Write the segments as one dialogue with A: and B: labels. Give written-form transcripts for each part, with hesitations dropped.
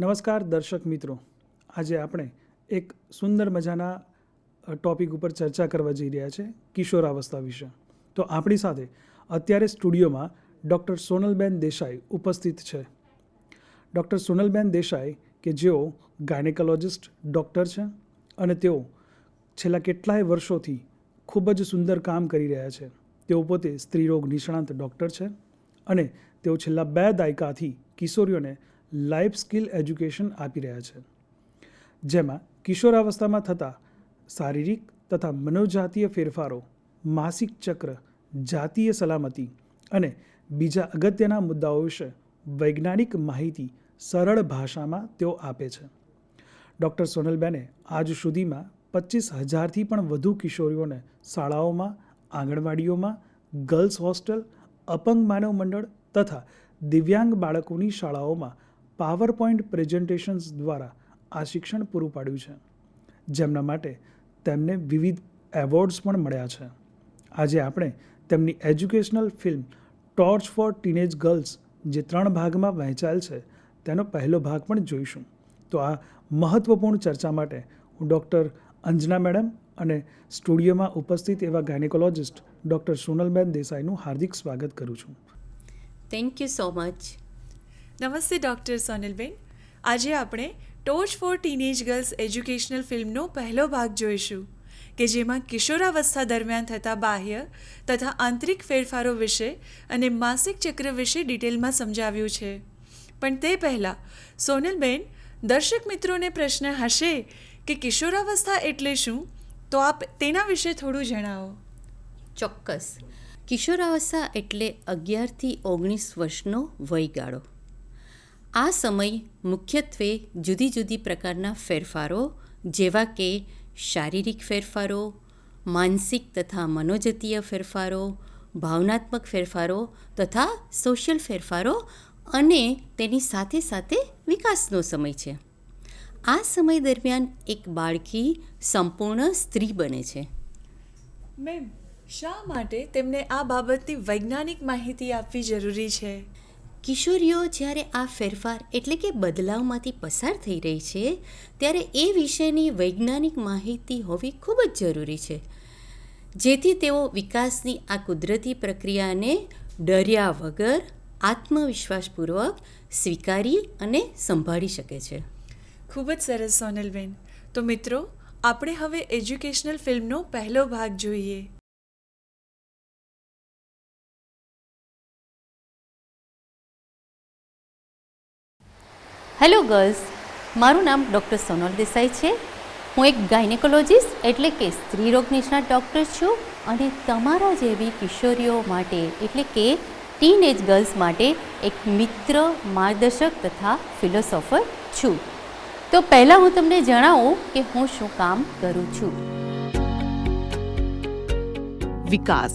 A: નમસ્કાર દર્શક મિત્રો, આજે આપણે એક સુંદર મજાના ટૉપિક ઉપર ચર્ચા કરવા જઈ રહ્યા છે, કિશોરાવસ્થા વિશે. તો આપણી સાથે અત્યારે સ્ટુડિયોમાં ડૉક્ટર સોનલબેન દેસાઈ ઉપસ્થિત છે. ડૉક્ટર સોનલબેન દેસાઈ કે જેઓ ગાયનેકોલોજિસ્ટ ડૉક્ટર છે અને તેઓ છેલ્લા કેટલાય વર્ષોથી ખૂબ જ સુંદર કામ કરી રહ્યા છે. તેઓ પોતે સ્ત્રીરોગ નિષ્ણાંત ડૉક્ટર છે અને તેઓ છેલ્લા 2 દાયકાથી કિશોરીઓને લાઈફ સ્કિલ એજ્યુકેશન આપી રહ્યા છે, જેમાં કિશોરાવસ્થામાં થતા શારીરિક તથા મનોજાતીય ફેરફારો, માસિક ચક્ર, જાતીય સલામતી અને બીજા અગત્યના મુદ્દાઓ વિશે વૈજ્ઞાનિક માહિતી સરળ ભાષામાં તેઓ આપે છે. ડૉક્ટર સોનલબેને આજ સુધીમાં 25,000થી પણ વધુ કિશોરીઓને શાળાઓમાં, આંગણવાડીઓમાં, ગર્લ્સ હોસ્ટેલ, અપંગ માનવ મંડળ તથા દિવ્યાંગ બાળકોની શાળાઓમાં પાવર પોઈન્ટ પ્રેઝન્ટેશન્સ દ્વારા આ શિક્ષણ પૂરું પાડ્યું છે, જેમના માટે તેમને વિવિધ એવોર્ડ્સ પણ મળ્યા છે. આજે આપણે તેમની educational film torch for teenage girls, જે 3 ભાગમાં વહેંચાયેલ છે, તેનો પહેલો ભાગ પણ જોઈશું. તો આ મહત્ત્વપૂર્ણ ચર્ચા માટે હું ડૉક્ટર અંજના મેડમ અને સ્ટુડિયોમાં ઉપસ્થિત એવા ગાયનેકોલોજિસ્ટ ડૉક્ટર સોનલબેન દેસાઈનું હાર્દિક સ્વાગત કરું છું.
B: Thank you so much.
C: નમસ્તે ડૉક્ટર સોનલબેન. આજે આપણે torch for teenage girls educational ફિલ્મનો પહેલો ભાગ જોઈશું કે જેમાં કિશોરાવસ્થા દરમિયાન થતા બાહ્ય તથા આંતરિક ફેરફારો વિશે અને માસિક ચક્ર વિશે ડિટેલમાં સમજાવ્યું છે. પણ તે પહેલાં સોનલબેન, દર્શક મિત્રોને પ્રશ્ન હશે કે કિશોરાવસ્થા એટલે શું, તો આપ તેના વિશે થોડું જણાવો.
B: ચોક્કસ. કિશોરાવસ્થા એટલે 11થી 19 વર્ષનો વયગાળો. આ સમય મુખ્યત્વે જુદી જુદી પ્રકારના ફેરફારો જેવા કે શારીરિક ફેરફારો, માનસિક તથા મનોજતીય ફેરફારો, ભાવનાત્મક ફેરફારો તથા સોશિયલ ફેરફારો અને તેની સાથે સાથે વિકાસનો સમય છે. આ સમય દરમિયાન એક બાળકી સંપૂર્ણ સ્ત્રી બને છે.
C: મેમ, શા માટે તેમને આ બાબતની વૈજ્ઞાનિક માહિતી આપવી જરૂરી છે?
B: કિશોરીઓ જ્યારે આ ફેરફાર એટલે કે બદલાવમાંથી પસાર થઈ રહી છે, ત્યારે એ વિશેની વૈજ્ઞાનિક માહિતી હોવી ખૂબ જ જરૂરી છે, જેથી તેઓ વિકાસની આ કુદરતી પ્રક્રિયાને ડર્યા વગર આત્મવિશ્વાસપૂર્વક સ્વીકારી અને સંભાળી શકે છે.
C: ખૂબ જ સરસ સોનલબેન. તો મિત્રો, આપણે હવે એજ્યુકેશનલ ફિલ્મનો પહેલો ભાગ જોઈએ.
B: હેલો ગર્લ્સ, મારું નામ ડૉક્ટર સોનલ દેસાઈ છે. હું એક ગાયનેકોલોજિસ્ટ એટલે કે સ્ત્રીરોગ નિષ્ણાત ડૉક્ટર છું અને તમારા જેવી કિશોરીઓ માટે એટલે કે ટીનેજ ગર્લ્સ માટે એક મિત્ર, માર્ગદર્શક તથા ફિલોસોફર છું. તો પહેલાં હું તમને જણાવું કે હું શું કામ કરું છું.
D: વિકાસ,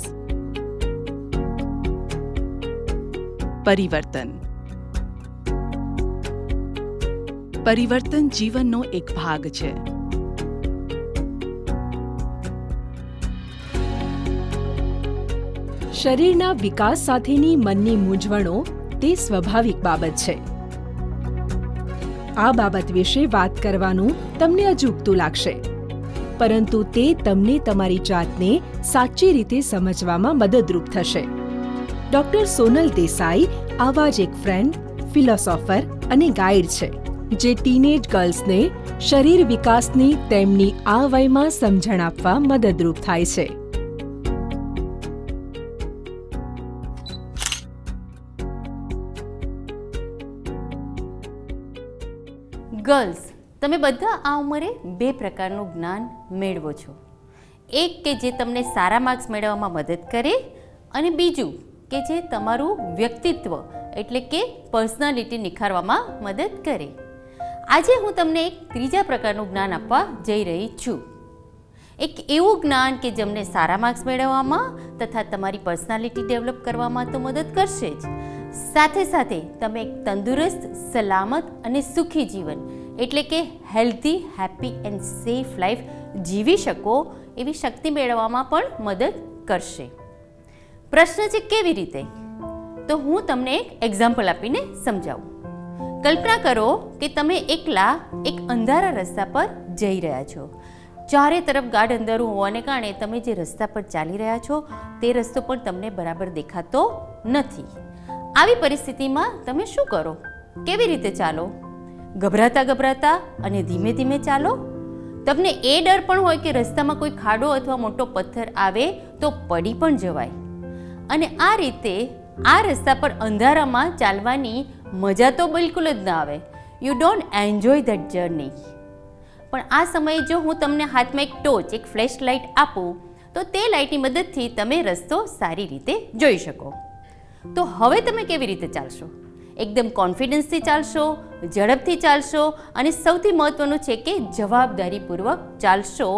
D: પરિવર્તન જીવનનો એક ભાગ છે.
E: શરીરના વિકાસ સાથેની મનની મૂંઝવણો તે સ્વાભાવિક બાબત છે. આ બાબત વિશે વાત કરવાનું તમને અજુગતું લાગશે, પરંતુ તે તમને તમારી જાતને સાચી રીતે સમજવામાં મદદરૂપ થશે. ડૉક્ટર સોનલ દેસાઈ આવા જ એક ફ્રેન્ડ, ફિલોસોફર અને ગાઈડ છે, જે ટીનેજ ગર્લ્સને શરીર વિકાસની તેમની આ વયમાં સમજણ આપવા મદદરૂપ થાય છે.
B: ગર્લ્સ, તમે બધા આ ઉંમરે 2 પ્રકારનું જ્ઞાન મેળવો છો. એક કે જે તમને સારા માર્ક્સ મેળવવામાં મદદ કરે અને બીજું કે જે તમારું વ્યક્તિત્વ એટલે કે પર્સનાલિટી નિખારવામાં મદદ કરે. આજે હું તમને એક ત્રીજા પ્રકારનું જ્ઞાન આપવા જઈ રહી છું. એક એવું જ્ઞાન કે જેમને સારા માર્ક્સ મેળવવામાં તથા તમારી પર્સનાલિટી ડેવલપ કરવામાં તો મદદ કરશે જ, સાથે સાથે તમે એક તંદુરસ્ત, સલામત અને સુખી જીવન એટલે કે healthy, happy and safe life જીવી શકો એવી શક્તિ મેળવવામાં પણ મદદ કરશે. પ્રશ્ન છે કેવી રીતે? તો હું તમને એક એક્ઝામ્પલ આપીને સમજાવું. કલ્પના કરો કે તમે એકલા એક અંધારા રસ્તા પર જઈ રહ્યા છો. ચારે તરફ ગાઢ અંધારું હોવાને કારણે તમે જે રસ્તા પર ચાલી રહ્યા છો તે રસ્તો પણ તમને બરાબર દેખાતો નથી. આવી પરિસ્થિતિમાં તમે શું કરો? કેવી રીતે ચાલો? ગભરાતા અને ધીમે ધીમે ચાલો? તમને એ ડર પણ હોય કે રસ્તામાં કોઈ ખાડો અથવા મોટો પથ્થર આવે તો પડી પણ જવાય. અને આ રીતે આ રસ્તા પર અંધારામાં ચાલવાની મજા તો બિલકુલ જ ના આવે. You don't enjoy that journey. પણ આ સમયે જો હું તમને હાથમાં એક ટોર્ચ, એક ફ્લેશ લાઇટ આપું તો તે લાઇટની મદદથી તમે રસ્તો સારી રીતે જોઈ શકો. તો હવે તમે કેવી રીતે ચાલશો? એકદમ કોન્ફિડન્સથી ચાલશો, ઝડપથી ચાલશો અને સૌથી મહત્વનું છે કે જવાબદારીપૂર્વક ચાલશો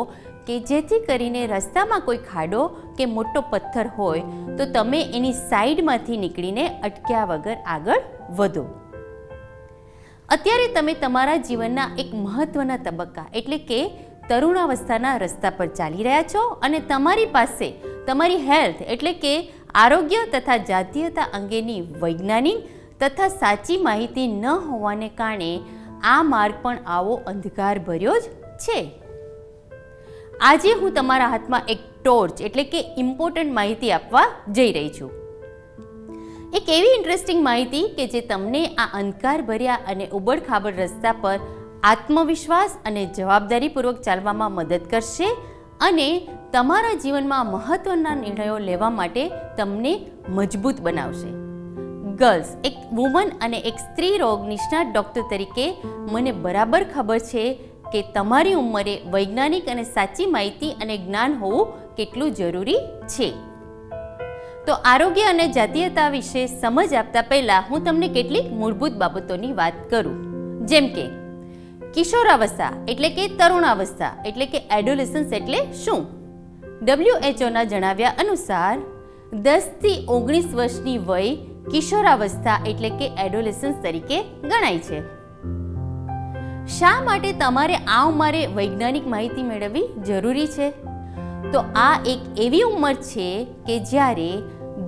B: કે જેથી કરીને રસ્તામાં કોઈ ખાડો કે મોટો પથ્થર હોય તો તમે એની સાઈડમાંથી નીકળીને અટક્યા વગર આગળ વધો. અત્યારે તમે તમારા જીવનના એક મહત્વના તબક્કા એટલે કે તરુણાવસ્થાના રસ્તા પર ચાલી રહ્યા છો અને તમારી પાસે તમારી હેલ્થ એટલે કે આરોગ્ય તથા જાતીયતા અંગેની વૈજ્ઞાનિક તથા સાચી માહિતી ન હોવાને કારણે આ માર્ગ પણ આવો અંધકાર ભર્યો જ છે. આજે હું તમારા હાથમાં એક ટોર્ચ એટલે કે ઇમ્પોર્ટન્ટ માહિતી આપવા જઈ રહી છું. એક એવી ઇન્ટરેસ્ટિંગ માહિતી કે જે તમને આ અંધકાર ભર્યા અને ઉબડખાબડ રસ્તા પર આત્મવિશ્વાસ અને જવાબદારીપૂર્વક ચાલવામાં મદદ કરશે અને તમારા જીવનમાં મહત્વના નિર્ણયો લેવા માટે તમને મજબૂત બનાવશે. ગર્લ્સ, એક વુમન અને એક સ્ત્રી રોગ નિષ્ણાત ડૉક્ટર તરીકે મને બરાબર ખબર છે કે તમારી ઉંમરે વૈજ્ઞાનિક અને સાચી માહિતી અને જ્ઞાન હોવું કેટલું જરૂરી છે. તો આરોગ્ય અને જાતીયતા વિશે સમજ આપતા પહેલાં હું તમને કેટલીક મૂળભૂત બાબતોની વાત કરું. જેમ કે કિશોરાવસ્થા એટલે કે તરુણાવસ્થા એટલે કે એડોલેસન્સ એટલે શું? WHO જણાવ્યા અનુસાર 10 થી 19 વર્ષની વય કિશોરાવસ્થા એટલે કે એડોલેસન્સ તરીકે ગણાય છે. શા માટે તમારે આ ઉંમરે વૈજ્ઞાનિક માહિતી મેળવવી જરૂરી છે? તો આ એક એવી ઉંમર છે કે જ્યારે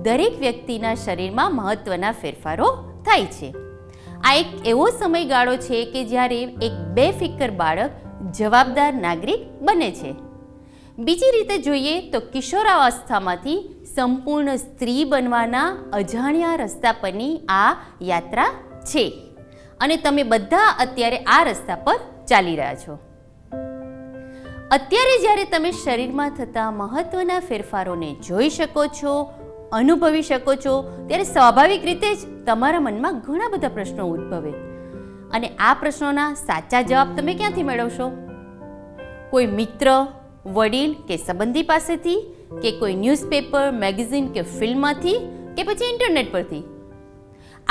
B: દરેક વ્યક્તિના શરીરમાં મહત્વના ફેરફારો થાય છે. આ એક એવો સમયગાળો છે કે જ્યારે એક બેફિકર બાળક જવાબદાર નાગરિક બને છે. બીજી રીતે જોઈએ તો કિશોરાવસ્થામાંથી સંપૂર્ણ સ્ત્રી બનવાના અજાણ્યા રસ્તા પરની આ યાત્રા છે અને તમે બધા અત્યારે આ રસ્તા પર ચાલી રહ્યા છો. અત્યારે જ્યારે તમે શરીરમાં થતા મહત્વના ફેરફારોને જોઈ શકો છો, અનુભવી શકો છો, ત્યારે સ્વાભાવિક રીતે જ તમારા મનમાં ઘણા બધા પ્રશ્નો ઉદ્ભવે અને આ પ્રશ્નોના સાચા જવાબ તમે ક્યાંથી મેળવશો? કોઈ મિત્ર, વડીલ કે સંબંધી પાસેથી કે કોઈ ન્યૂઝપેપર, મેગેઝિન કે ફિલ્મમાંથી કે પછી ઇન્ટરનેટ પરથી?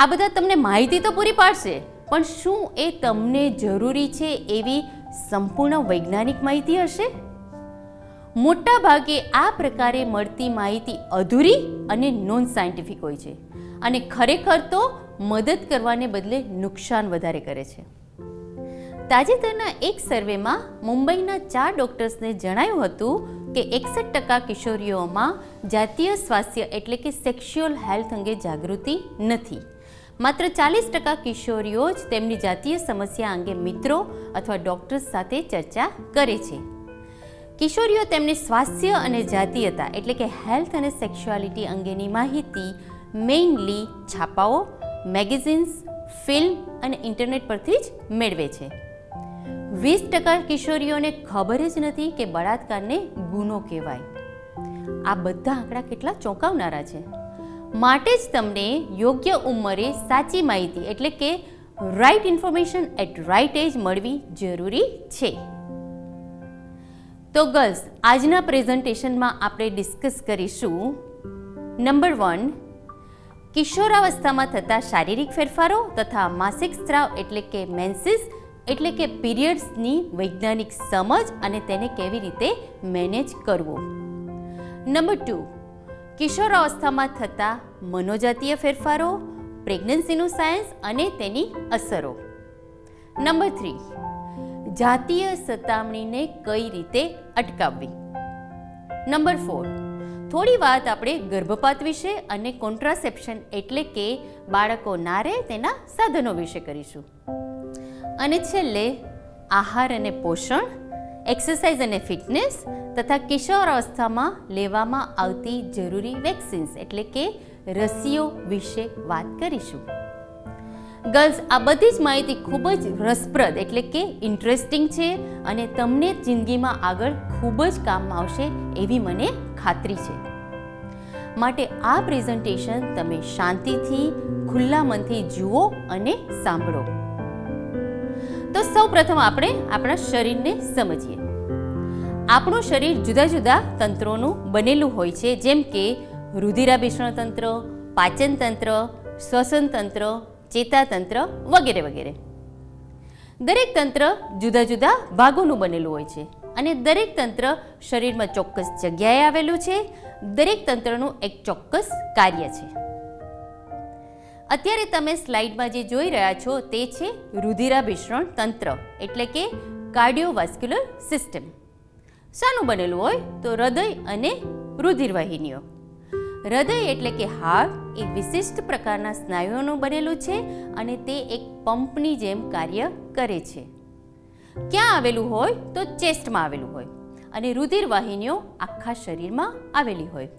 B: આ બધા તમને માહિતી તો પૂરી પાડશે પણ શું એ તમને જરૂરી છે એવી સંપૂર્ણ વૈજ્ઞાનિક માહિતી હશે? મોટા ભાગે આ પ્રકારે મળતી માહિતી અધૂરી અને નોન સાયન્ટિફિક હોય છે અને ખરેખર તો મદદ કરવાને બદલે નુકસાન વધારે કરે છે. તાજેતરના એક સર્વેમાં મુંબઈના 4 ડૉક્ટર્સને જણાયું હતું કે 61% કિશોરીઓમાં જાતીય સ્વાસ્થ્ય એટલે કે સેક્સ્યુઅલ હેલ્થ અંગે જાગૃતિ નથી. માત્ર 40% કિશોરીઓ જ તેમની જાતીય સમસ્યા અંગે મિત્રો અથવા ડૉક્ટર્સ સાથે ચર્ચા કરે છે. કિશોરીઓ તેમની સ્વાસ્થ્ય અને જાતીયતા એટલે કે હેલ્થ અને સેક્સ્યુઆલિટી અંગેની માહિતી મેઇનલી છાપાઓ, મેગેઝિન્સ, ફિલ્મ અને ઇન્ટરનેટ પરથી જ મેળવે છે. 20% કિશોરીઓને ખબર જ નથી કે બળાત્કારને ગુનો કહેવાય. આ બધા આંકડા કેટલા ચોંકાવનારા છે. માટે જ તમને યોગ્ય ઉંમરે સાચી માહિતી એટલે કે રાઇટ ઇન્ફોર્મેશન એટ રાઇટ એજ મળવી જરૂરી છે. તો ગર્લ્સ, આજના પ્રેઝન્ટેશનમાં આપણે ડિસ્કસ કરીશું નંબર 1 કિશોરાવસ્થામાં થતા શારીરિક ફેરફારો તથા માસિક સ્ત્રાવ એટલે કે મેન્સીસ એટલે કે પીરિયડ્સની વૈજ્ઞાનિક સમજ અને તેને કેવી રીતે મેનેજ કરવો. નંબર 2 કિશોરાવસ્થામાં થતા મનોજાતીય ફેરફારો, પ્રેગ્નન્સીનું સાયન્સ અને તેની અસરો. નંબર 3 જાતીય સતામણીને કઈ રીતે અટકાવવી. નંબર 4 થોડી વાત આપણે ગર્ભપાત વિશે અને કોન્ટ્રાસેપ્શન એટલે કે બાળકો ના રહે તેના સાધનો વિશે કરીશું. અને છેલ્લે આહાર અને પોષણ, એક્સરસાઇઝ અને ફિટનેસ તથા કિશોરાવસ્થામાં લેવામાં આવતી જરૂરી વેક્સિન્સ એટલે કે રસીઓ વિશે વાત કરીશું. ગર્લ્સ, આ બધી જ માહિતી ખૂબ જ રસપ્રદ એટલે કે ઇન્ટરેસ્ટિંગ છે અને તમને જિંદગીમાં આગળ ખૂબ જ કામમાં આવશે એવી મને ખાતરી છે. માટે આ પ્રેઝન્ટેશન તમે શાંતિથી, ખુલ્લા મનથી જુઓ અને સાંભળો. તો સૌ પ્રથમ આપણે આપણા શરીરને સમજીએ. આપણું શરીર જુદા જુદા તંત્રોનું બનેલું હોય છે, જેમ કે રુધિરાભિસરણ તંત્ર, પાચન તંત્ર, શ્વસન તંત્ર, ચેતાતંત્ર વગેરે વગેરે. દરેક તંત્ર જુદા જુદા ભાગોનું બનેલું હોય છે અને દરેક તંત્ર શરીરમાં ચોક્કસ જગ્યાએ આવેલું છે. દરેક તંત્રનું એક ચોક્કસ કાર્ય છે. અત્યારે તમે સ્લાઇડમાં જે જોઈ રહ્યા છો તે છે રુધિરાભિસરણ તંત્ર એટલે કે કાર્ડિયોવાસ્ક્યુલર સિસ્ટમ. શાનું બનેલું હોય તો હૃદય અને રુધિરવાહિનીઓ. હૃદય એટલે કે હાર્ટ એ વિશિષ્ટ પ્રકારના સ્નાયુઓનું બનેલું છે અને તે એક પંપની જેમ કાર્ય કરે છે. ક્યાં આવેલું હોય તો ચેસ્ટમાં આવેલું હોય અને રુધિરવાહિનીઓ આખા શરીરમાં આવેલી હોય.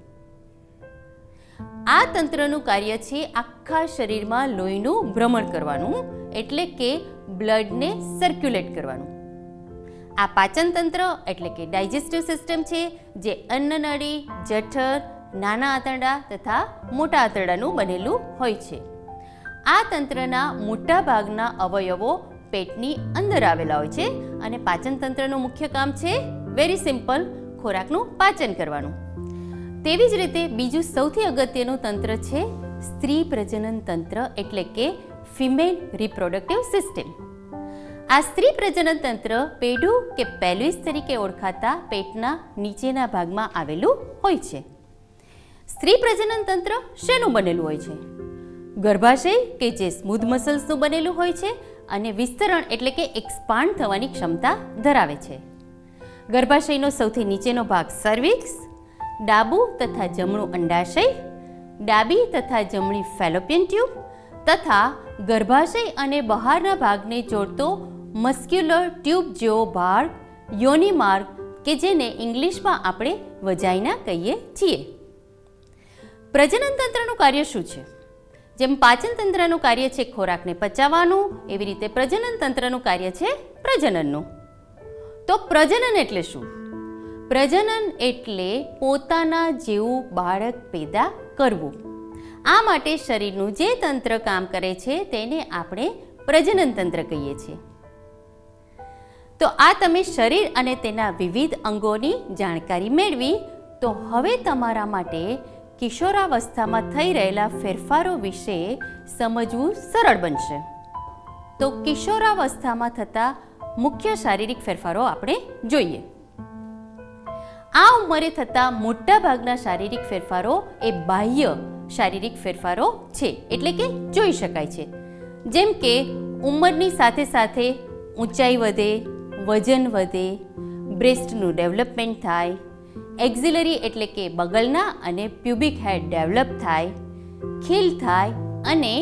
B: આ તંત્રનું કાર્ય છે આખા શરીરમાં લોહીનું ભ્રમણ કરવાનું એટલે કે બ્લડને સર્ક્યુલેટ કરવાનું. આ પાચન તંત્ર એટલે કે ડાયજેસ્ટિવ સિસ્ટમ છે જે અન્નનળી, જઠર, નાના આંતરડા તથા મોટા આંતરડાનું બનેલું હોય છે. આ તંત્રના મોટા ભાગના અવયવો પેટની અંદર આવેલા હોય છે અને પાચન તંત્રનું મુખ્ય કામ છે વેરી સિમ્પલ, ખોરાકનું પાચન કરવાનું. તેવી જ રીતે બીજું સૌથી અગત્યનું તંત્ર છે સ્ત્રી પ્રજનન તંત્ર એટલે કે ફિમેલ રિપ્રોડક્ટિવ સિસ્ટમ. આ સ્ત્રી પ્રજનન તંત્ર પેઢું કે પેલ્વિસ તરીકે ઓળખાતા પેટના નીચેના ભાગમાં આવેલું હોય છે. સ્ત્રી પ્રજનન તંત્ર શેનું બનેલું હોય છે? ગર્ભાશય કે જે સ્મૂધ મસલ્સનું બનેલું હોય છે અને વિસ્તરણ એટલે કે એક્સપાન્ડ થવાની ક્ષમતા ધરાવે છે. ગર્ભાશયનો સૌથી નીચેનો ભાગ સર્વિક્સ, ડાબું તથા જમણું અંડાશય, ડાબી તથા જમણી ફેલોપિયન ટ્યુબ તથા ગર્ભાશય અને બહારના ભાગને જોડતો મસ્ક્યુલર ટ્યુબ જેવો ભાગ યોનિ માર્ગ કે જેને ઇંગ્લિશમાં આપણે વજાઇના કહીએ છીએ. પ્રજનન તંત્રનું કાર્ય શું છે? જેમ પાચન તંત્રનું કાર્ય છે ખોરાકને પચાવવાનું, એવી રીતે પ્રજનન તંત્રનું કાર્ય છે પ્રજનનનું. તો પ્રજનન એટલે શું? પ્રજનન એટલે પોતાના જેવું બાળક પેદા કરવું. આ માટે શરીરનું જે તંત્ર કામ કરે છે તેને આપણે પ્રજનન તંત્ર કહીએ છીએ. તો આ તમે શરીર અને તેના વિવિધ અંગોની જાણકારી મેળવી. તો હવે તમારા માટે કિશોરાવસ્થામાં થઈ રહેલા ફેરફારો વિશે સમજવું સરળ બનશે. તો કિશોરાવસ્થામાં થતા મુખ્ય શારીરિક ફેરફારો આપણે જોઈએ. આ ઉંમરે થતા મોટા ભાગના શારીરિક ફેરફારો એ બાહ્ય શારીરિક ફેરફારો છે એટલે કે જોઈ શકાય છે. જેમ કે ઉંમરની સાથે સાથે ઊંચાઈ વધે, વજન વધે, બ્રેસ્ટનું ડેવલપમેન્ટ થાય, એક્ઝિલરી એટલે કે બગલના અને પ્યુબિક હેર ડેવલપ થાય, ખીલ થાય અને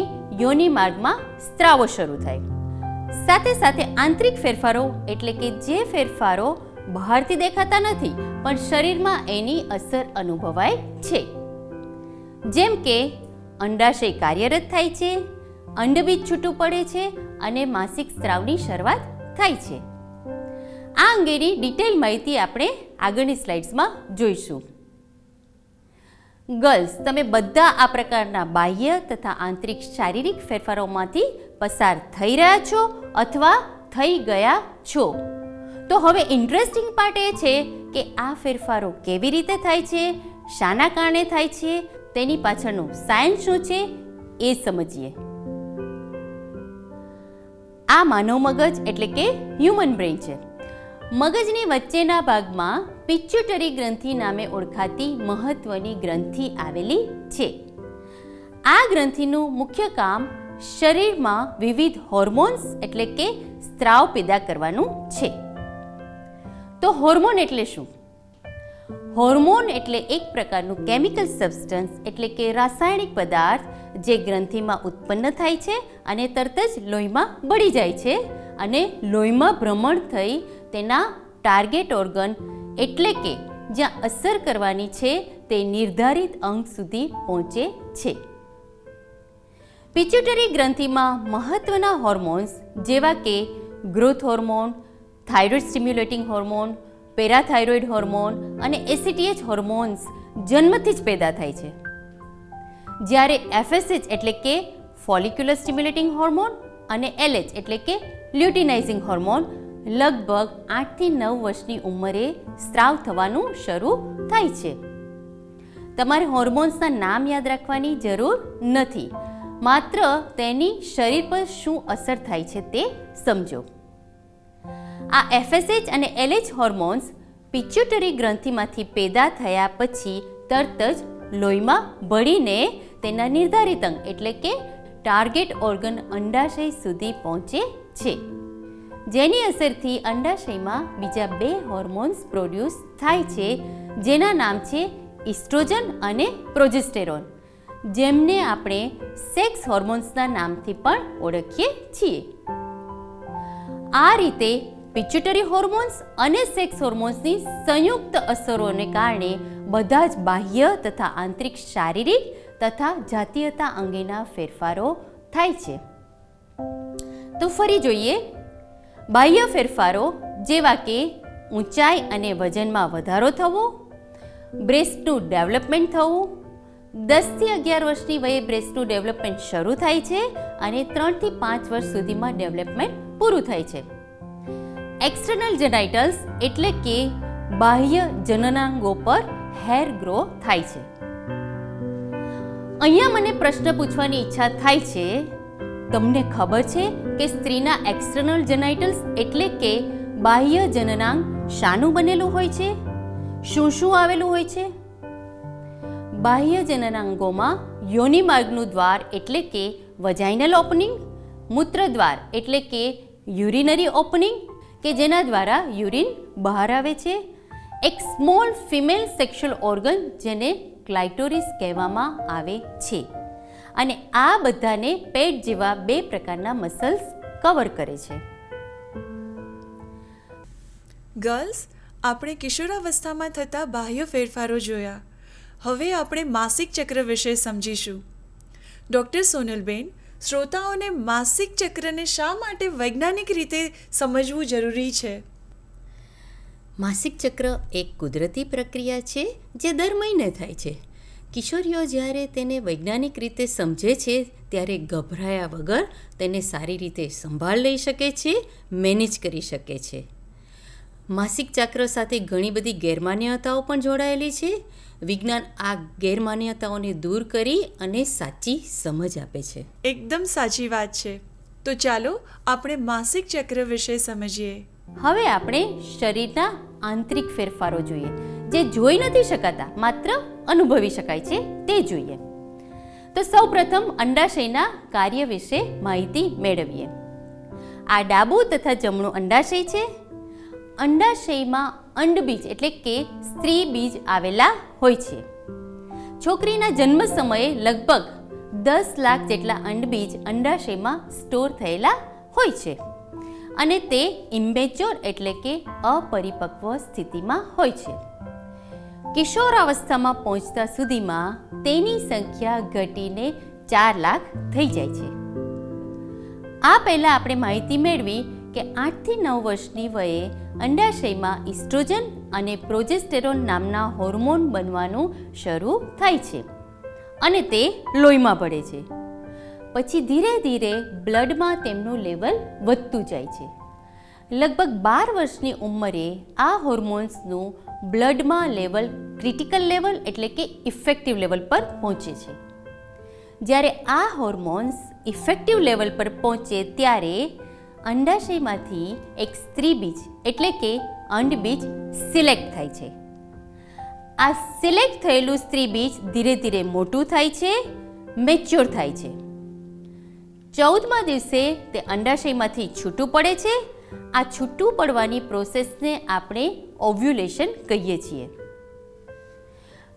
B: યોનિ માર્ગમાં સ્ત્રાવો શરૂ થાય. સાથે સાથે આંતરિક ફેરફારો એટલે કે જે ફેરફારો બહારથી દેખાતા નથી પણ શરીરમાં એની અસર અનુભવાય છે. જેમ કે અંડાશય કાર્યરત થાય છે, અંડબીજ છૂટું પડે છે અને માસિક સ્ત્રાવની શરૂઆત થાય છે. આ અંગેની ડિટેલ માહિતી આપણે આગળની સ્લાઇડ્સમાં જોઈશું. ગર્લ્સ, તમે બધા આ પ્રકારના બાહ્ય તથા આંતરિક શારીરિક ફેરફારોમાંથી પસાર થઈ રહ્યા છો અથવા થઈ ગયા છો. તો હવે ઇન્ટરેસ્ટિંગ પાર્ટ એ છે કે આ ફેરફારો કેવી રીતે થાય છે, શાના કારણે થાય છે, તેની પાછળનું સાયન્સ શું છે એ સમજીએ. આ માનવ મગજ એટલે કે હ્યુમન બ્રેઇન છે. મગજની વચ્ચેના ભાગમાં પિચ્યુટરી ગ્રંથિ નામે ઓળખાતી મહત્વની ગ્રંથિ આવેલી છે. આ ગ્રંથિનું મુખ્ય કામ શરીરમાં વિવિધ હોર્મોન્સ એટલે કે સ્ત્રાવ પેદા કરવાનું છે. તો હોર્મોન એટલે શું? હોર્મોન એટલે એક પ્રકારનું કેમિકલ સબસ્ટન્સ એટલે કે રાસાયણિક પદાર્થ જે ગ્રંથિમાં ઉત્પન્ન થાય છે અને તરત જ લોહીમાં ભળી જાય છે અને લોહીમાં ભ્રમણ થઈ તેના ટાર્ગેટ ઓર્ગન એટલે કે જ્યાં અસર કરવાની છે તે નિર્ધારિત અંગ સુધી પહોંચે છે. પિટ્યુટરી ગ્રંથિમાં મહત્વના હોર્મોન્સ જેવા કે growth hormone, thyroid stimulating hormone, પેરાથાઇરોઇડ hormone અને એસીટીએચ હોર્મોન્સ જન્મથી જ પેદા થાય છે. જ્યારે એફએસએચ એટલે કે ફોલિક્યુલર સ્ટિમ્યુલેટિંગ હોર્મોન અને એલએચ એટલે કે લ્યુટિનાઇઝિંગ હોર્મોન લગભગ 8 થી 9 વર્ષની ઉંમરે સ્ત્રાવ થવાનું શરૂ થાય છે. તમારે હોર્મોન્સના નામ યાદ રાખવાની જરૂર નથી, માત્ર તેની શરીર પર શું અસર થાય છે તે સમજો. આ એફએસએચ અને એલએચ હોર્મોન્સ પિટ્યુટરી ગ્રંથિમાંથી પેદા થયા પછી તરત જ લોહીમાં ભળીને તેના નિર્ધારિત અંગ એટલે કે ટાર્ગેટ ઓર્ગન અંડાશય સુધી પહોંચે છે, જેની અસરથી અંડાશયમાં બીજા 2 હોર્મોન્સ પ્રોડ્યુસ થાય છે જેના નામ છે ઇસ્ટ્રોજન અને પ્રોજેસ્ટેરોન, જેમને આપણે સેક્સ હોર્મોન્સના નામથી પણ ઓળખીએ છીએ. આ રીતે પિટ્યુટરી હોર્મોન્સ અને સેક્સ હોર્મોન્સની સંયુક્ત અસરોને કારણે બધા જ બાહ્ય તથા આંતરિક શારીરિક તથા જાતીયતા અંગેના ફેરફારો થાય છે. તો ફરી જોઈએ. બાહ્ય ફેરફારો જેવા કે ઊંચાઈ અને વજનમાં વધારો થવો, બ્રેસ્ટનું ડેવલપમેન્ટ થવું. 10 થી 11 વર્ષની વયે બ્રેસ્ટનું ડેવલપમેન્ટ શરૂ થાય છે અને 3 થી 5 વર્ષ સુધીમાં ડેવલપમેન્ટ પૂરું થાય છે. એક્સટર્નલ જેનાઇટલ્સ એટલે કે બાહ્ય જનનાંગો પર હેર ગ્રો થાય છે. અહીંયા મને પ્રશ્ન પૂછવાની ઈચ્છા થાય છે, તમને ખબર છે કે સ્ત્રીના એક્સટર્નલ જેનાઇટલ્સ એટલે કે બાહ્ય જનનાંગ શાનું બનેલું હોય છે? શું શું આવેલું હોય છે? બાહ્ય જનનાંગોમાં યોનિ માર્ગનું દ્વાર એટલે કે વજાઇનલ ઓપનિંગ, મૂત્રદ્વાર એટલે કે યુરિનરી ઓપનિંગ કે જેના દ્વારા યુરિન બહાર આવે છે, એક સ્મોલ ફિમેલ સેક્સ્યુઅલ ઓર્ગન જેને ક્લાઇટોરિસ કહેવામાં આવે છે, અને આ બધાને પેટ જેવા 2 પ્રકારના મસલ્સ કવર કરે છે.
C: ગર્લ્સ, આપણે કિશોરાવસ્થામાં થતા બાહ્ય ફેરફારો જોયા. હવે આપણે માસિક ચક્ર વિશે સમજીશું. ડૉક્ટર સોનલબેન, શ્રોતાઓને માસિક ચક્રને શા માટે વૈજ્ઞાનિક રીતે સમજવું જરૂરી છે?
B: માસિક ચક્ર એક કુદરતી પ્રક્રિયા છે જે દર મહિને થાય છે. કિશોરીઓ જ્યારે તેને વૈજ્ઞાનિક રીતે સમજે છે ત્યારે ગભરાયા વગર તેને સારી રીતે સંભાળ લઈ શકે છે, મેનેજ કરી શકે છે. માસિક ચક્ર સાથે ઘણી બધી ગેરમાન્યતાઓ પણ જોડાયેલી છે. વિજ્ઞાન આ ગેરમાન્યતાઓને દૂર કરી અને સાચી સમજ આપે છે.
C: એકદમ સાચી વાત છે. તો ચાલો આપણે માસિક ચક્ર વિશે સમજીએ.
B: હવે આપણે શરીરના આંતરિક ફેરફારો જોઈએ, જે જોઈ નથી શકાતા, માત્ર અનુભવી શકાય છે તે જોઈએ. તો સૌપ્રથમ અંડાશયના કાર્ય વિશે માહિતી મેળવીએ. આ ડાબું તથા જમણું અંડાશય છે. અંડાશયમાં અંડબીજ એટલે કે સ્ત્રી બીજ આવેલા હોય છે. છોકરીના જન્મ સમયે લગભગ 10 લાખ જેટલા અંડબીજ અંડાશયમાં સ્ટોર થયેલા હોય છે અને તે ઇમ્મેચ્યોર એટલે કે અપરિપક્વ સ્થિતિમાં હોય છે. કિશોરાવસ્થામાં પહોંચતા સુધીમાં તેની સંખ્યા ઘટીને 4 લાખ થઈ જાય છે. આ પહેલાં આપણે માહિતી મેળવી કે 8 થી 9 વર્ષની વયે અંડાશયમાં ઇસ્ટ્રોજન અને પ્રોજેસ્ટેરોન નામના હોર્મોન બનવાનું શરૂ થાય છે અને તે લોહીમાં ભળે છે. પછી ધીરે ધીરે બ્લડમાં તેમનું લેવલ વધતું જાય છે. લગભગ 12 વર્ષની ઉંમરે આ હોર્મોન્સનું બ્લડમાં લેવલ ક્રિટિકલ લેવલ એટલે કે ઇફેક્ટિવ લેવલ પર પહોંચે છે. જ્યારે આ હોર્મોન્સ ઇફેક્ટિવ લેવલ પર પહોંચે ત્યારે અંડાશયમાંથી એક સ્ત્રી બીજ એટલે કે અંડબીજ સિલેક્ટ થાય છે. આ સિલેક્ટ થયેલું સ્ત્રી બીજ ધીરે ધીરે મોટું થાય છે, મેચ્યોર થાય છે. 14મા દિવસે તે અંડાશયમાંથી છૂટું પડે છે. આ છૂટું પડવાની પ્રોસેસને આપણે ઓવ્યુલેશન કહીએ છીએ.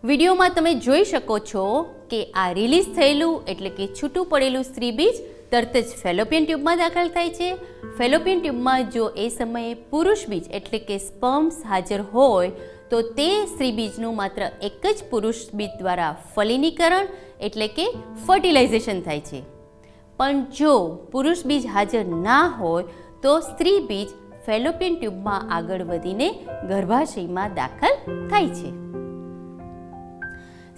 B: વિડીયોમાં તમે જોઈ શકો છો કે આ રિલીઝ થયેલું એટલે કે છૂટું પડેલું સ્ત્રીબીજ તરત જ ફેલોપિયન ટ્યુબમાં દાખલ થાય છે. ફેલોપિયન ટ્યુબમાં જો એ સમયે પુરુષ બીજ એટલે કે સ્પર્મ્સ હાજર હોય તો તે સ્ત્રીબીજનું માત્ર એક જ પુરુષ બીજ દ્વારા ફલિનીકરણ એટલે કે ફર્ટિલાઇઝેશન થાય છે. પણ જો પુરુષ બીજ હાજર ના હોય તો સ્ત્રી બીજ ફેલોપિયન ટ્યુબમાં આગળ વધીને ગર્ભાશયમાં દાખલ થાય છે.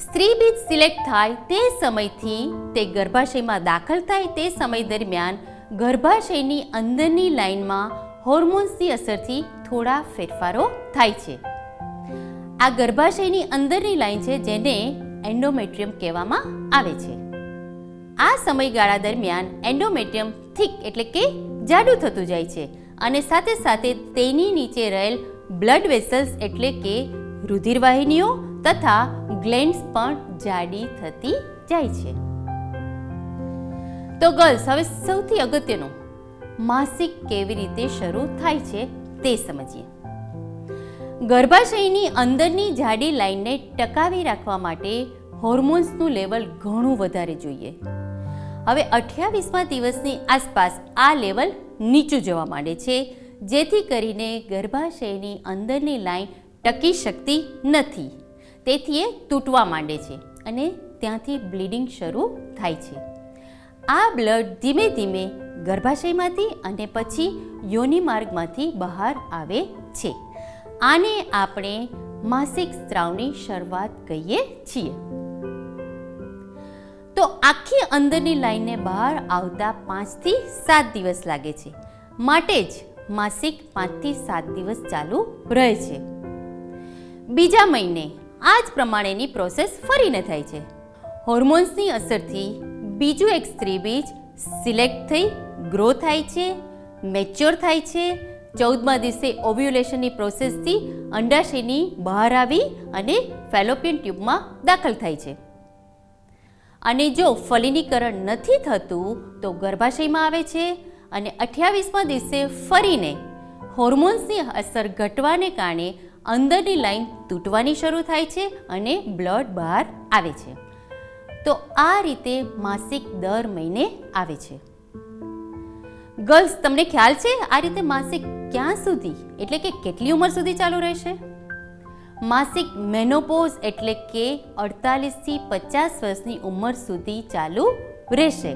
B: સ્ત્રી બીજ સિલેક્ટ થાય તે સમયથી તે ગર્ભાશયમાં દાખલ થાય તે સમય દરમિયાન ગર્ભાશયની અંદરની લાઇનમાં હોર્મોન્સની અસરથી થોડા ફેરફારો થાય છે. આ ગર્ભાશયની અંદરની લાઇન છે જેને એન્ડોમેટ્રિયમ કહેવામાં આવે છે. આ સમયગાળા દરમિયાન એન્ડોમેટ્રિયમ થીક એટલે કે જાડું થતું જાય છે અને સાથે સાથે તેની નીચે રહેલ બ્લડ વેસલ્સ એટલે કે રુધિરવાહિનીઓ તથા ગ્લેન્ડ્સ પણ જાડી થતી જાય છે. તો ગર્લ્સ, હવે સૌથી અગત્યનું માસિક કેવી રીતે શરૂ થાય છે તે સમજીએ. ગર્ભાશયની અંદરની જાડી લાઇનને ટકાવી રાખવા માટે હોર્મોન્સનું લેવલ ઘણું વધારે જોઈએ. હવે 28મા દિવસની આસપાસ આ લેવલ નીચું જવા માંડે છે, જેથી કરીને ગર્ભાશયની અંદરની લાઇન ટકી શકતી નથી. તેથી એ તૂટવા માંડે છે અને ત્યાંથી બ્લીડિંગ શરૂ થાય છે. આ બ્લડ ધીમે ધીમે ગર્ભાશયમાંથી અને પછી યોનિ માર્ગમાંથી બહાર આવે છે. આને આપણે માસિક સ્ત્રાવની શરૂઆત કહીએ છીએ. તો આખી અંદરની લાઈનને બહાર આવતા 5 થી 7 દિવસ લાગે છે, માટે જ માસિક 5 થી 7 દિવસ ચાલુ રહે છે. બીજા મહિને આ જ પ્રમાણેની પ્રોસેસ ફરીને થાય છે. હોર્મોન્સની અસરથી બીજું એક સ્ત્રીબીજ સિલેક્ટ થઈ ગ્રો થાય છે, મેચ્યોર થાય છે. 14મા દિવસે ઓવ્યુલેશનની પ્રોસેસથી અંડાશયની બહાર આવી અને ફેલોપિયન ટ્યુબમાં દાખલ થાય છે. અને જો ફલિનીકરણ નથી થતું તો ગર્ભાશયમાં આવે છે અને 28મા દિવસે ફરીને હોર્મોન્સની અસર ઘટવાને કારણે અંદરની લાઈન તૂટવાની શરૂ થાય છે અને બ્લડ બહાર આવે છે. તો આ રીતે માસિક દર મહિને આવે છે. ગર્લ્સ, તમને ખ્યાલ છે આ રીતે માસિક ક્યાં સુધી એટલે કે કેટલી ઉંમર સુધી ચાલુ રહેશે? માસિક મેનોપોઝ એટલે કે 48 થી 50 વર્ષની ઉંમર સુધી ચાલુ રહેશે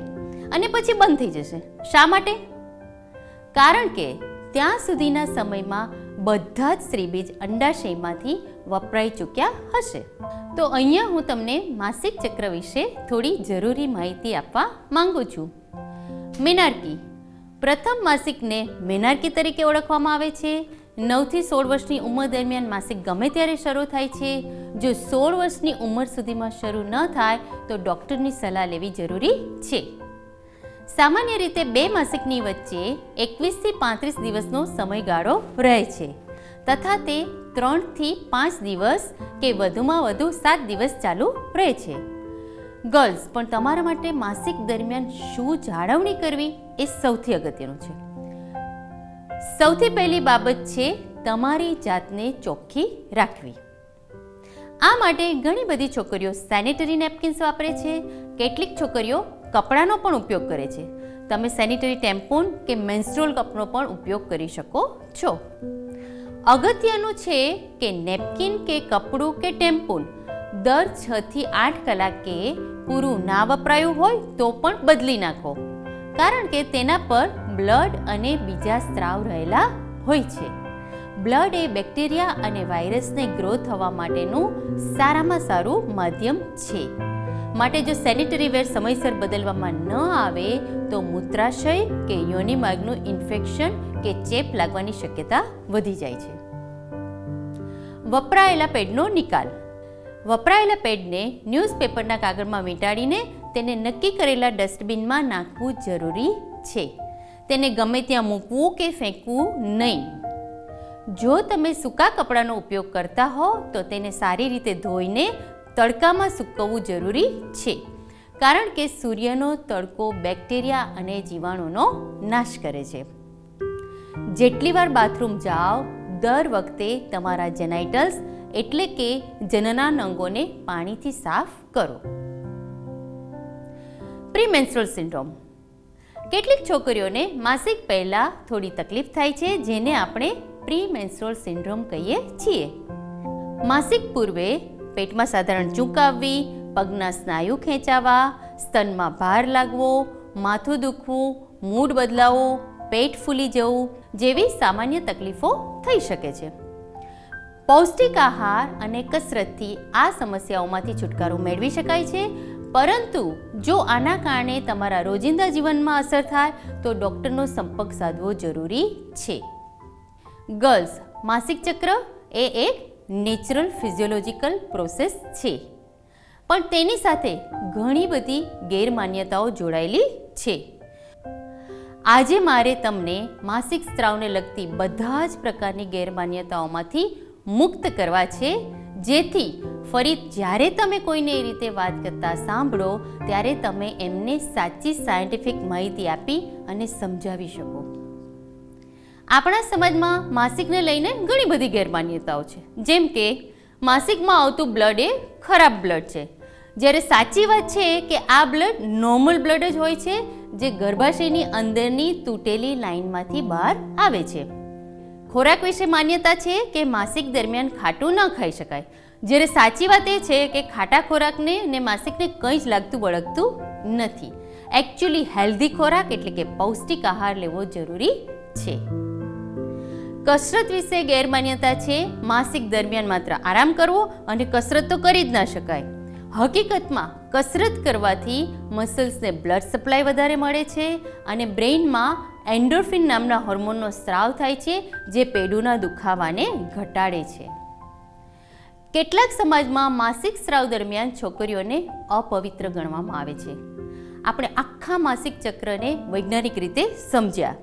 B: અને પછી બંધ થઈ જશે. શા માટે? કારણ કે ત્યાં સુધીના સમયમાં બધા જ સ્ત્રીબીજ અંડાશયમાંથી વપરાઈ ચૂક્યા હશે. તો અહીંયા હું તમને માસિક ચક્ર વિશે થોડી જરૂરી માહિતી આપવા માંગુ છું. મેનાર્કી. પ્રથમ માસિકને મેનાર્કી તરીકે ઓળખવામાં આવે છે. 9 થી 16 વર્ષની ઉંમર દરમિયાન માસિક ગમે ત્યારે શરૂ થાય છે. જો 16 વર્ષની ઉંમર સુધીમાં શરૂ ન થાય તો ડૉક્ટરની સલાહ લેવી જરૂરી છે. સામાન્ય રીતે 2 માસિકની વચ્ચે 21 થી 35 દિવસનો સમયગાળો રહે છે તથા તે 3 થી 5 દિવસ કે વધુમાં વધુ 7 દિવસ ચાલુ રહે છે. ગર્લ્સ, પણ તમારા માટે માસિક દરમિયાન શું જાળવણી કરવી એ સૌથી અગત્યનું છે. સૌથી પહેલી બાબત છે તમારી જાતને ચોખ્ખી રાખવી. આ માટે ઘણી બધી છોકરીઓ સેનિટરી નેપકિન્સ વાપરે છે. કેટલીક છોકરીઓ કપડાનો પણ ઉપયોગ કરે છે. તમે સેનિટરી ટેમ્પોન કે મેન્સ્ટ્રુઅલ કપનો પણ ઉપયોગ કરી શકો છો. અગત્યનું છે કે નેપકિન કે કપડું કે ટેમ્પોન દર 6 થી 8 કલાકે પૂરું ના વપરાયું હોય તો પણ બદલી નાખો, કારણ કે તેના પર બ્લડ અને બીજા સ્ત્રાવ રહેલા હોય છે. બ્લડ એ બેક્ટેરિયા અને વાયરસને ગ્રો થવા માટેનું સારામાં સારું માધ્યમ છે. માટે જો સેનિટરી વેર સમયસર બદલવામાં ન આવે તો મૂત્રાશય કે યોનિ માર્ગનું ઇન્ફેક્શન કે ચેપ લાગવાની શક્યતા વધી જાય છે. વપરાયેલા પેડનો નિકાલ. વપરાયેલા પેડને ન્યૂઝપેપરના કાગળમાં વીંટાળીને તેને નક્કી કરેલા ડસ્ટબિનમાં નાખવું જરૂરી છે. તેને ગમે ત્યાં મૂકવું કે ફેંકવું નહીં. જો તમે સૂકા કપડાનો ઉપયોગ કરતા હો તો તેને સારી રીતે ધોઈને તડકામાં સૂકવવું જરૂરી છે, કારણ કે સૂર્યનો તડકો બેક્ટેરિયા અને જીવાણુનો નાશ કરે છે. જેટલી વાર બાથરૂમ જાઓ દર વખતે તમારા જેનાઇટલ્સ એટલે કે જનનાંગ અંગોને પાણીથી સાફ કરો. પ્રીમેન્સ્ટ્રુઅલ સિન્ડ્રોમ. કેટલીક છોકરીઓને માસિક પહેલાં થોડી તકલીફ થાય છે, જેને આપણે પ્રીમેન્સ્ટ્રુઅલ સિન્ડ્રોમ કહીએ છીએ. માસિક પૂર્વે પેટમાં સાધારણ ચૂંક આવવી, પગના સ્નાયુ ખેંચાવા, સ્તનમાં ભાર લાગવો, માથું દુખવું, મૂડ બદલાવો, પેટ ફૂલી જવું જેવી સામાન્ય તકલીફો થઈ શકે છે. પૌષ્ટિક આહાર અને કસરતથી આ સમસ્યાઓમાંથી છુટકારો મેળવી શકાય છે, પરંતુ જો આના કારણે તમારા રોજિંદા જીવનમાં અસર થાય તો ડૉક્ટરનો સંપર્ક સાધવો જરૂરી છે. ગર્લ્સ, માસિક ચક્ર એ એક નેચરલ ફિઝિયોલોજિકલ પ્રોસેસ છે, પણ તેની સાથે ઘણી બધી ગેરમાન્યતાઓ જોડાયેલી છે. આજે મારે તમને માસિક સ્ત્રાવને લગતી બધા જ પ્રકારની ગેરમાન્યતાઓમાંથી મુક્ત કરવા છે, જેથી ફરી જ્યારે તમે કોઈને એ રીતે વાત કરતા સાંભળો ત્યારે તમે એમને સાચી સાયન્ટિફિક માહિતી આપી અને સમજાવી શકો. આપણા સમાજમાં માસિકને લઈને ઘણી બધી ગેરમાન્યતાઓ છે, જેમ કે માસિકમાં આવતું બ્લડ એ ખરાબ બ્લડ છે, જ્યારે સાચી વાત છે કે આ બ્લડ નોર્મલ બ્લડ જ હોય છે, જે ગર્ભાશયની અંદરની તૂટેલી લાઇનમાંથી બહાર આવે છે. ખોરાક વિશે માન્યતા છે કે માસિક દરમિયાન ખાટું ન ખાઈ શકાય, જ્યારે સાચી વાત એ છે કે ખાટા ખોરાકને ને માસિકને કંઈ જ લાગતું વળગતું નથી. એકચ્યુઅલી હેલ્ધી ખોરાક એટલે કે પૌષ્ટિક આહાર લેવો જરૂરી છે. કસરત વિશે ગેરમાન્યતા છે, માસિક દરમિયાન માત્ર આરામ કરવો અને કસરત તો કરી જ ના શકાય. હકીકતમાં કસરત કરવાથી મસલ્સને બ્લડ સપ્લાય વધારે મળે છે અને બ્રેઇનમાં એન્ડોર્ફિન નામના હોર્મોનનો સ્ત્રાવ થાય છે, જે પેડુના દુખાવાને ઘટાડે છે. કેટલાક સમાજમાં માસિક સ્ત્રાવ દરમિયાન છોકરીઓને અપવિત્ર ગણવામાં આવે છે. આપણે આખા માસિક ચક્રને વૈજ્ઞાનિક રીતે સમજ્યા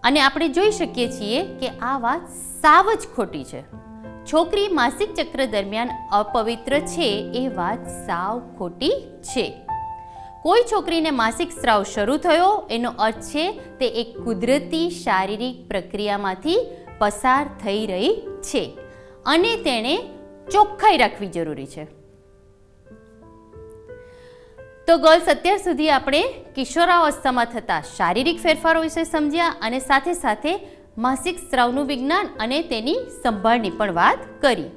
B: અને આપણે જોઈ શકીએ છીએ કે આ વાત સાવ જ ખોટી છે. છોકરી માસિક ચક્ર દરમિયાન અપવિત્ર છે એ વાત સાવ ખોટી છે. કોઈ છોકરીને માસિક સ્ત્રાવ શરૂ થયો એનો અર્થ છે તે એક કુદરતી શારીરિક પ્રક્રિયામાંથી પસાર થઈ રહી છે અને તેણે ચોખ્ખાઈ રાખવી જરૂરી છે. તો ગર્લ્સ, અત્યાર સુધી આપણે કિશોરાવસ્થામાં થતા શારીરિક ફેરફારો વિશે સમજ્યા અને સાથે સાથે માસિક સ્ત્રાવનું વિજ્ઞાન અને તેની સંભાળની પણ વાત કરી.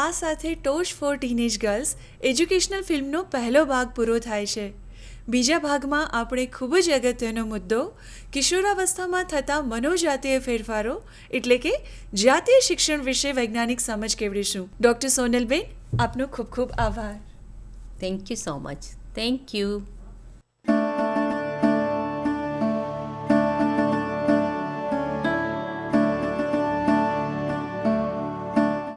C: આ સાથે ટોચ ફોર ટીનેજ ગર્લ્સ એજ્યુકેશનલ ફિલ્મનો પહેલો ભાગ પૂરો થાય છે. બીજા ભાગમાં આપણે ખૂબ જ અગત્યનો મુદ્દો કિશોરાવસ્થામાં થતા મનોજાતીય ફેરફારો એટલે કે જાતીય શિક્ષણ વિશે વૈજ્ઞાનિક સમજ કેળવીશું. ડૉક્ટર સોનલબેન, આપનો ખૂબ ખૂબ આભાર.
B: Thank you so much. Thank you.